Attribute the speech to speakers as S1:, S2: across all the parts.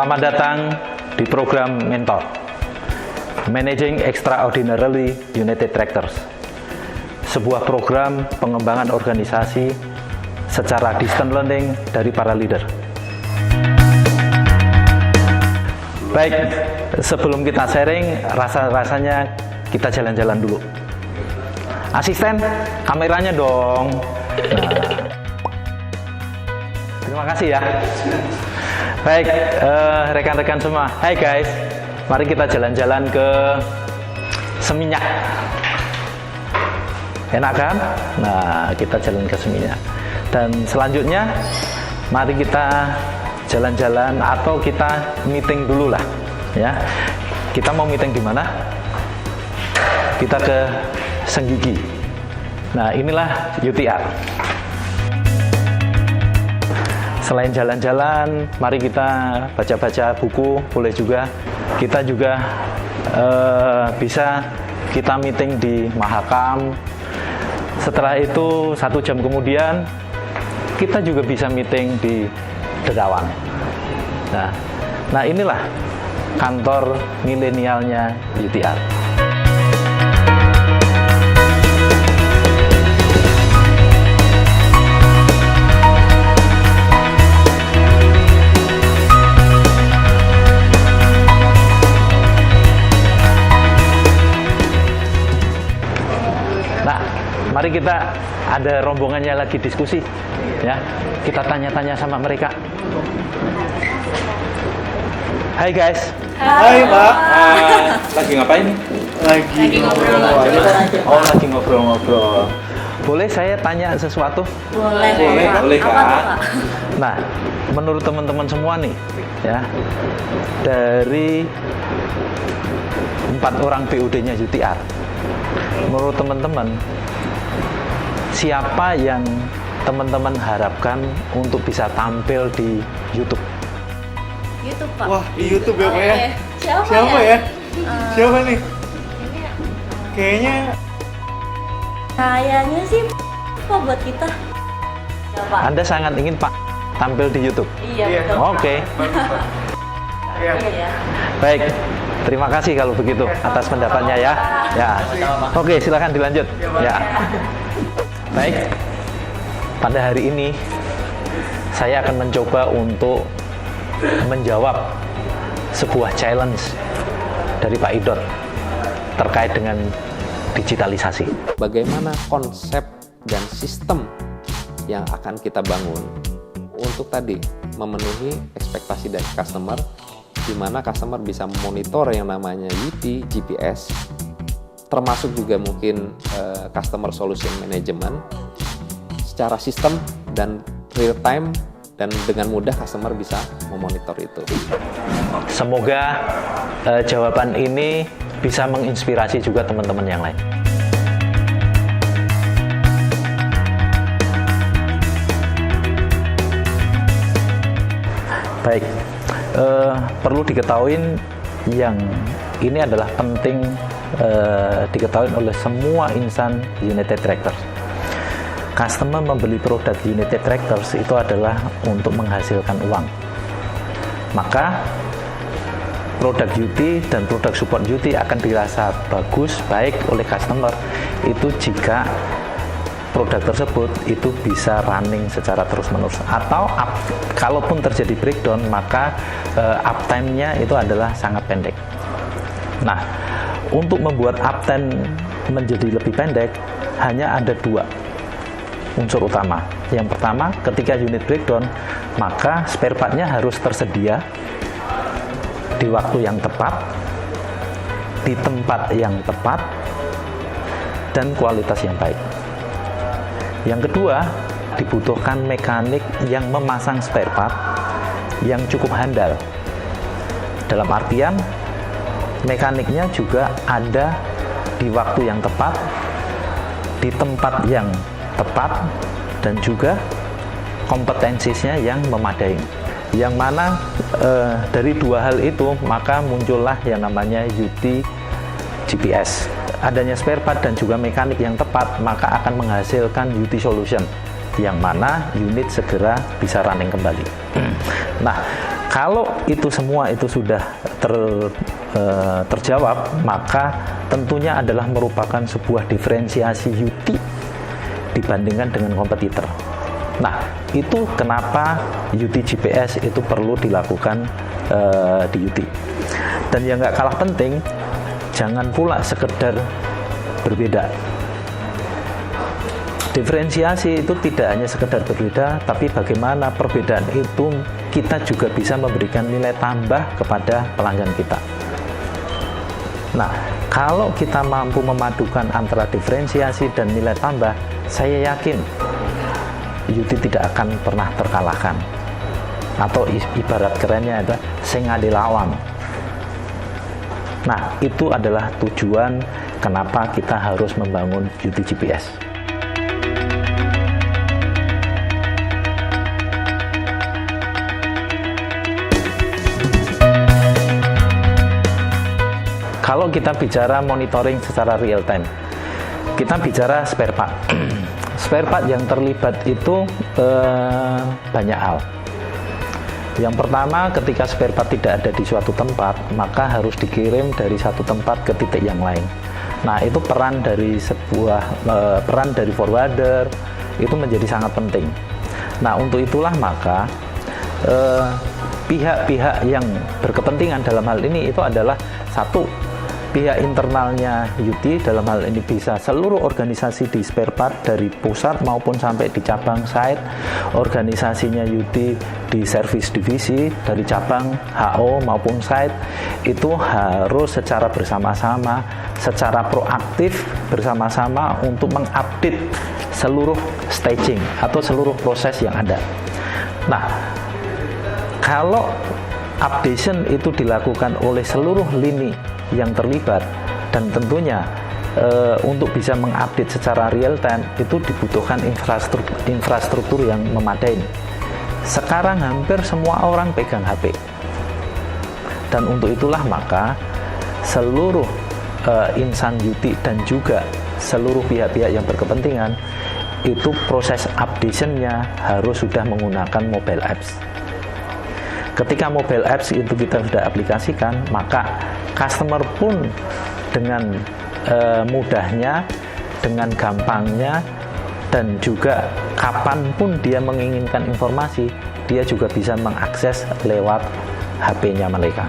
S1: Selamat datang di program Mentor Managing Extraordinarily United Tractors, sebuah program pengembangan organisasi secara distance learning dari para leader. Baik, sebelum kita sharing, rasanya kita jalan-jalan dulu. Asisten, kameranya dong. Terima kasih ya. Baik, rekan-rekan semua. Hai guys, mari kita jalan-jalan ke Seminyak. Enak kan? Nah, kita jalan ke Seminyak. Dan selanjutnya, mari kita jalan-jalan atau kita meeting dulu lah, ya. Kita mau meeting di mana? Kita ke Senggigi. Nah, inilah UTR. Selain jalan-jalan, mari kita baca-baca buku, boleh juga. Kita juga bisa kita meeting di Mahakam. Setelah itu 1 jam kemudian, kita juga bisa meeting di Derawan. Nah inilah kantor milenialnya UTR. Mari kita ada rombongannya lagi diskusi, ya. Kita tanya-tanya sama mereka. Hai guys.
S2: Hai Pak.
S1: Lagi ngapain?
S2: Lagi ngobrol.
S1: Oh, lagi ngobrol-ngobrol. Boleh saya tanya sesuatu?
S2: Boleh
S1: Kak. Nah, menurut teman-teman semua nih, ya, dari 4 orang BOD-nya UTR, menurut teman-teman, siapa yang teman-teman harapkan untuk bisa tampil di YouTube?
S3: YouTube, Pak.
S2: Wah, di YouTube ya Pak ya?
S3: Siapa
S2: ya? Siapa nih? Kayaknya
S3: Kayaknya sih Pak buat kita. Siapa?
S1: Anda sangat ingin Pak tampil di YouTube?
S3: Iya, betul.
S1: Oke.
S2: ya.
S3: Iya.
S1: Baik, terima kasih kalau begitu atas pendapatnya ya. Ya. Oke, silakan dilanjut. Ya. Baik, pada hari ini saya akan mencoba untuk menjawab sebuah challenge dari Pak Idot terkait dengan digitalisasi.
S4: Bagaimana konsep dan sistem yang akan kita bangun untuk tadi memenuhi ekspektasi dari customer, di mana customer bisa memonitor yang namanya UT, GPS, termasuk juga mungkin customer solution management secara sistem dan real time, dan dengan mudah customer bisa memonitor itu.
S1: Semoga jawaban ini bisa menginspirasi juga teman-teman yang lain. Baik, perlu diketahui yang ini adalah penting diketahui oleh semua insan United Tractors. Customer membeli produk United Tractors itu adalah untuk menghasilkan uang. Maka produk UT dan produk support UT akan dirasa bagus, baik oleh customer itu jika produk tersebut itu bisa running secara terus-menerus, atau kalaupun terjadi breakdown maka uptime-nya itu adalah sangat pendek. Nah, untuk membuat uptime menjadi lebih pendek, hanya ada 2 unsur utama. Yang pertama, ketika unit breakdown, maka spare part-nya harus tersedia di waktu yang tepat, di tempat yang tepat, dan kualitas yang baik. Yang kedua, dibutuhkan mekanik yang memasang spare part yang cukup handal. Dalam artian, mekaniknya juga ada di waktu yang tepat, di tempat yang tepat, dan juga kompetensinya yang memadai. Yang mana dari 2 hal itu maka muncullah yang namanya UT GPS. Adanya spare part dan juga mekanik yang tepat maka akan menghasilkan UT solution, yang mana unit segera bisa running kembali. Nah, Kalau itu semua itu sudah terjawab, maka tentunya adalah merupakan sebuah diferensiasi UT dibandingkan dengan kompetitor. Nah, itu kenapa UT GPS itu perlu dilakukan di UT. Dan yang nggak kalah penting, jangan pula sekedar berbeda. Diferensiasi itu tidak hanya sekedar berbeda, tapi bagaimana perbedaan itu kita juga bisa memberikan nilai tambah kepada pelanggan kita. Nah, kalau kita mampu memadukan antara diferensiasi dan nilai tambah, saya yakin UT tidak akan pernah terkalahkan. Atau ibarat kerennya itu sing ade lawang. Nah, itu adalah tujuan kenapa kita harus membangun UT GPS. Kalau kita bicara monitoring secara real time, kita bicara spare part. Spare part yang terlibat itu banyak hal. Yang pertama, ketika spare part tidak ada di suatu tempat, maka harus dikirim dari satu tempat ke titik yang lain. Nah, itu peran dari forwarder itu menjadi sangat penting. Nah, untuk itulah maka pihak-pihak yang berkepentingan dalam hal ini itu adalah satu, pihak internalnya UT, dalam hal ini bisa seluruh organisasi di spare part dari pusat maupun sampai di cabang site, organisasinya UT di service divisi dari cabang HO maupun site, itu harus secara bersama-sama, secara proaktif bersama-sama untuk mengupdate seluruh staging atau seluruh proses yang ada. Nah, kalau updation itu dilakukan oleh seluruh lini yang terlibat, dan tentunya untuk bisa mengupdate secara real time itu dibutuhkan infrastruktur yang memadai. Sekarang hampir semua orang pegang HP, dan untuk itulah maka seluruh insan UT dan juga seluruh pihak-pihak yang berkepentingan itu proses updation-nya harus sudah menggunakan mobile apps. Ketika mobile apps itu kita sudah aplikasikan, maka customer pun dengan mudahnya, dengan gampangnya, dan juga kapanpun dia menginginkan informasi, dia juga bisa mengakses lewat HP-nya mereka.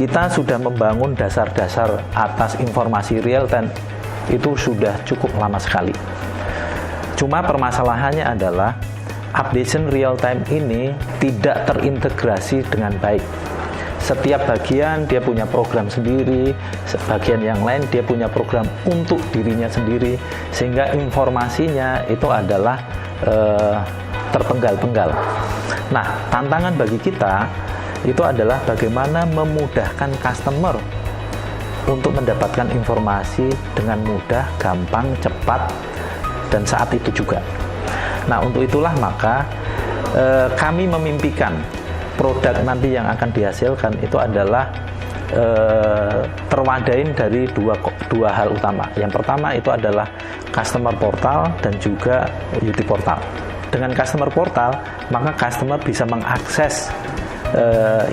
S1: Kita sudah membangun dasar-dasar atas informasi real time itu sudah cukup lama sekali. Cuma permasalahannya adalah updation real time ini tidak terintegrasi dengan baik. Setiap bagian dia punya program sendiri, sebagian yang lain dia punya program untuk dirinya sendiri, sehingga informasinya itu adalah terpenggal-penggal. Nah, tantangan bagi kita itu adalah bagaimana memudahkan customer untuk mendapatkan informasi dengan mudah, gampang, cepat, dan saat itu juga. Nah, untuk itulah maka kami memimpikan produk nanti yang akan dihasilkan itu adalah terwadain dari dua hal utama. Yang pertama itu adalah customer portal dan juga UT portal. Dengan customer portal, maka customer bisa mengakses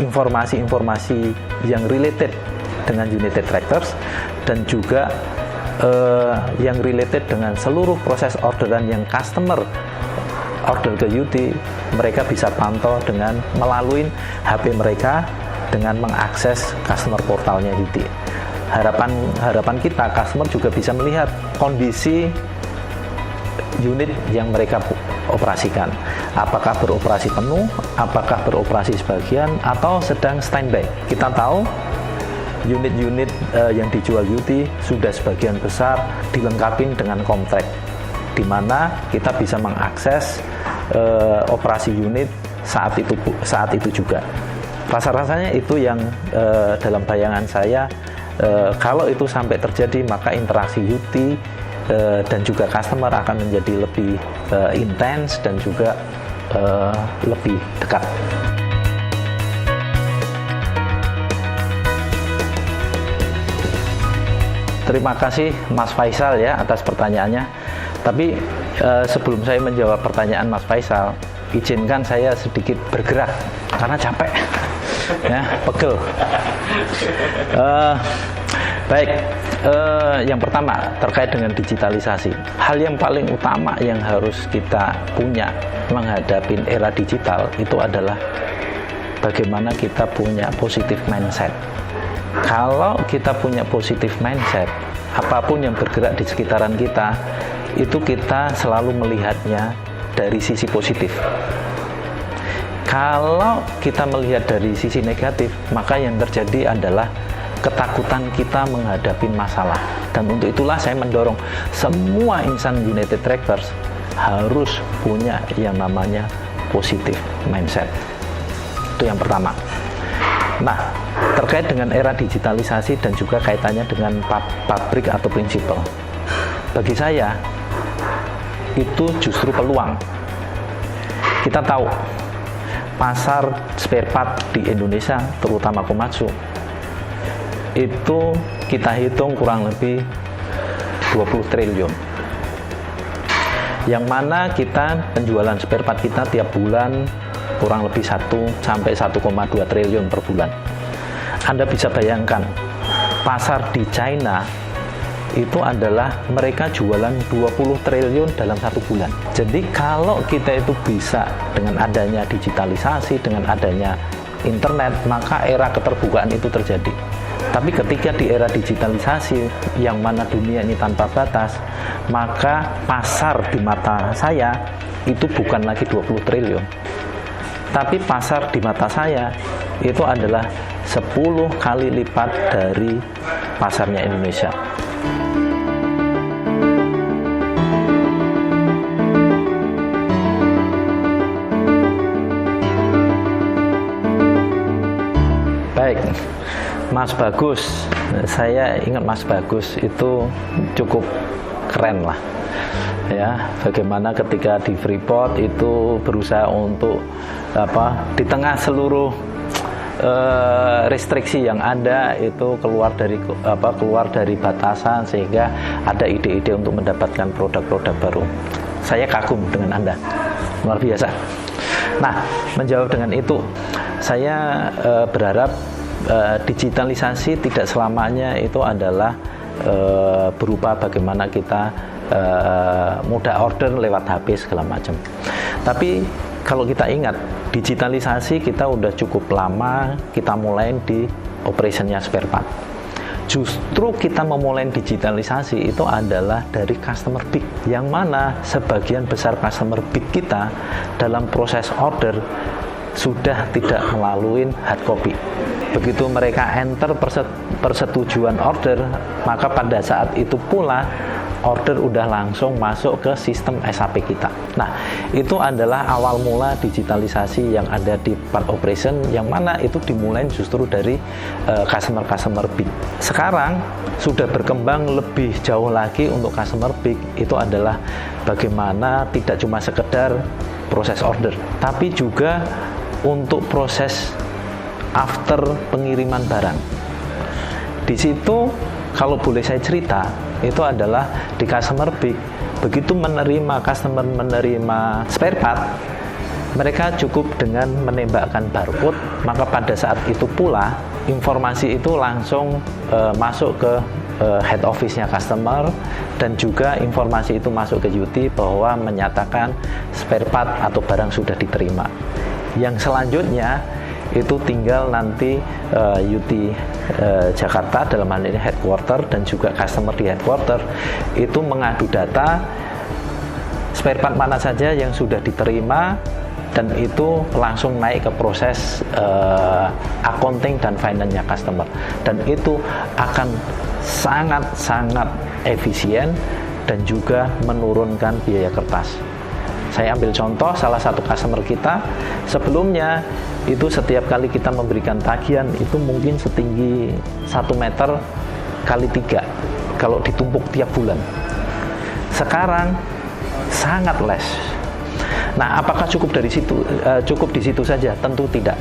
S1: informasi-informasi yang related dengan United Tractors dan juga yang related dengan seluruh proses orderan yang customer order ke UT, mereka bisa pantau dengan melalui HP mereka dengan mengakses customer portalnya UT. Harapan kita, customer juga bisa melihat kondisi unit yang mereka operasikan, apakah beroperasi penuh, apakah beroperasi sebagian, atau sedang standby. Kita tahu unit-unit yang dijual UT sudah sebagian besar dilengkapi dengan kontrak, di mana kita bisa mengakses operasi unit saat itu juga. Rasa-rasanya itu yang dalam bayangan saya, kalau itu sampai terjadi, maka interaksi UT dan juga customer akan menjadi lebih intens dan juga lebih dekat. terima kasih Mas Faisal ya atas pertanyaannya. Tapi sebelum saya menjawab pertanyaan Mas Faisal, izinkan saya sedikit bergerak karena capek, ya, pegel. Baik, yang pertama terkait dengan digitalisasi. Hal yang paling utama yang harus kita punya menghadapi era digital itu adalah bagaimana kita punya positive mindset. Kalau kita punya positive mindset, apapun yang bergerak di sekitaran kita, itu kita selalu melihatnya dari sisi positif. Kalau kita melihat dari sisi negatif, maka yang terjadi adalah ketakutan kita menghadapi masalah. Dan untuk itulah saya mendorong semua insan United Tractors harus punya yang namanya positive mindset. Itu yang pertama. Nah, terkait dengan era digitalisasi dan juga kaitannya dengan pabrik atau prinsipal, bagi saya itu justru peluang. Kita tahu pasar spare part di Indonesia, terutama Komatsu, itu kita hitung kurang lebih 20 triliun. Yang mana kita penjualan spare part kita tiap bulan kurang lebih 1 sampai 1,2 triliun per bulan. Anda bisa bayangkan, pasar di China itu adalah mereka jualan 20 triliun dalam 1 bulan. Jadi kalau kita itu bisa dengan adanya digitalisasi, dengan adanya internet, maka era keterbukaan itu terjadi. Tapi ketika di era digitalisasi yang mana dunia ini tanpa batas, maka pasar di mata saya itu bukan lagi 20 triliun. Tapi pasar di mata saya itu adalah 10 kali lipat dari pasarnya Indonesia. Baik, Mas Bagus, saya ingat Mas Bagus itu cukup keren lah, ya. Bagaimana ketika di Freeport itu berusaha untuk di tengah seluruh restriksi yang ada itu keluar dari batasan sehingga ada ide-ide untuk mendapatkan produk-produk baru. Saya kagum dengan Anda, luar biasa. Nah, menjawab dengan itu, saya berharap digitalisasi tidak selamanya itu adalah berupa bagaimana kita mudah order lewat HP segala macam. Tapi kalau kita ingat, digitalisasi kita udah cukup lama kita mulai di operationnya spare part. Justru kita memulai digitalisasi itu adalah dari customer big, yang mana sebagian besar customer big kita dalam proses order sudah tidak melalui hard copy. Begitu mereka enter persetujuan order, maka pada saat itu pula order udah langsung masuk ke sistem SAP kita. Nah, itu adalah awal mula digitalisasi yang ada di part operation, yang mana itu dimulai justru dari customer big. Sekarang sudah berkembang lebih jauh lagi untuk customer big, itu adalah bagaimana tidak cuma sekedar proses order, tapi juga untuk proses after pengiriman barang. Di situ kalau boleh saya cerita, itu adalah di customer big, begitu customer menerima spare part, mereka cukup dengan menembakkan barcode, maka pada saat itu pula informasi itu langsung masuk ke head office-nya customer, dan juga informasi itu masuk ke UT bahwa menyatakan spare part atau barang sudah diterima. Yang selanjutnya itu tinggal nanti UT Jakarta, dalam hal ini headquarter, dan juga customer di headquarter itu mengadu data spare part mana saja yang sudah diterima, dan itu langsung naik ke proses accounting dan finance-nya customer, dan itu akan sangat-sangat efisien dan juga menurunkan biaya kertas. Saya ambil contoh salah satu customer kita, sebelumnya itu setiap kali kita memberikan tagihan itu mungkin setinggi 1 meter kali 3 kalau ditumpuk tiap bulan. Sekarang sangat less. Nah, apakah cukup dari situ? Cukup di situ saja? Tentu tidak.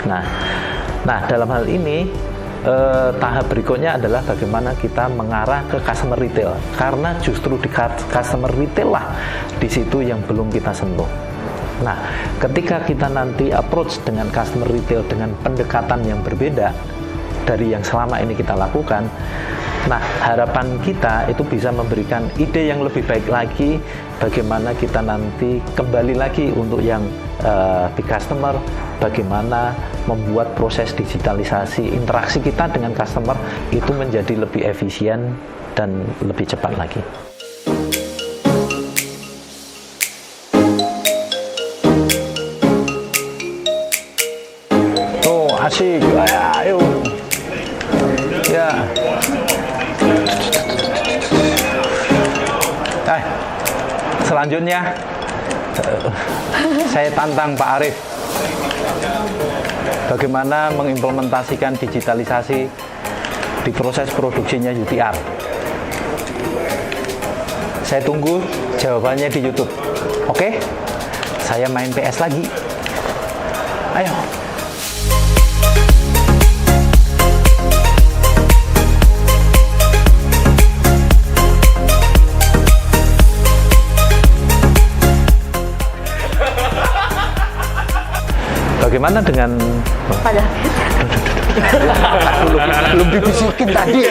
S1: Nah, dalam hal ini tahap berikutnya adalah bagaimana kita mengarah ke customer retail, karena justru di customer retail lah di situ yang belum kita sentuh. Nah, ketika kita nanti approach dengan customer retail dengan pendekatan yang berbeda dari yang selama ini kita lakukan, nah harapan kita itu bisa memberikan ide yang lebih baik lagi bagaimana kita nanti kembali lagi untuk yang big customer, bagaimana membuat proses digitalisasi interaksi kita dengan customer itu menjadi lebih efisien dan lebih cepat lagi. Tuh, asik. Ayo. Ya. Selanjutnya saya tantang Pak Arief bagaimana mengimplementasikan digitalisasi di proses produksinya UTR. Saya tunggu jawabannya di YouTube. Oke? Saya main PS lagi. Ayo. Bagaimana dengan
S3: Pada
S1: belum dibisikin tadi.